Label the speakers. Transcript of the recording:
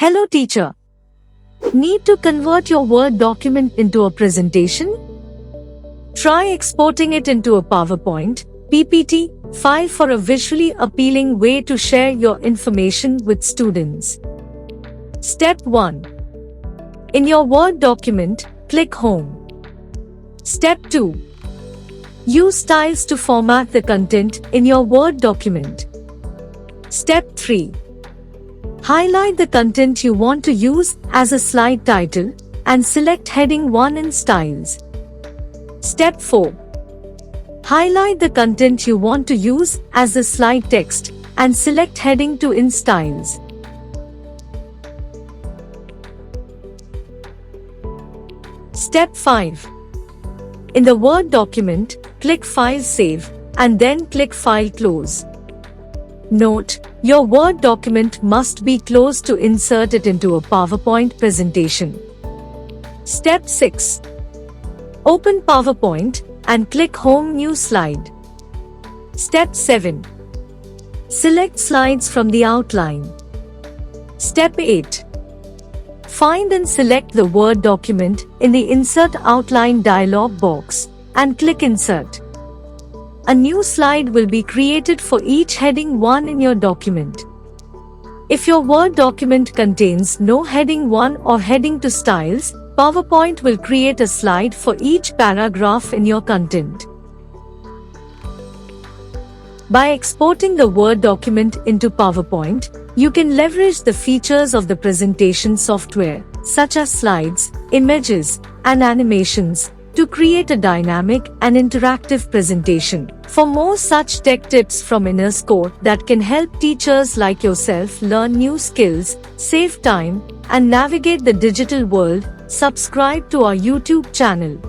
Speaker 1: Hello teacher. Need to convert your Word document into a presentation? Try exporting it into a PowerPoint, PPT, file for a visually appealing way to share your information with students. Step 1. In your Word document, click Home. Step 2. Use styles to format the content in your Word document. Step 3. Highlight the content you want to use as a slide title and select heading 1 in Styles. Step 4. Highlight the content you want to use as the slide text and select heading 2 in Styles. Step 5. In the Word document, click File Save and then click File Close. Note, your Word document must be closed to insert it into a PowerPoint presentation. Step 6. Open PowerPoint and click Home New Slide. Step 7. Select slides from the outline. Step 8. Find and select the Word document in the Insert Outline dialog box and click Insert. A new slide will be created for each heading 1 in your document. If your Word document contains no heading 1 or heading 2 styles, PowerPoint will create a slide for each paragraph in your content. By exporting the Word document into PowerPoint, you can leverage the features of the presentation software, such as slides, images, and animations, to create a dynamic and interactive presentation. For more such tech tips from Inner Score that can help teachers like yourself learn new skills, save time, and navigate the digital world, subscribe to our YouTube channel.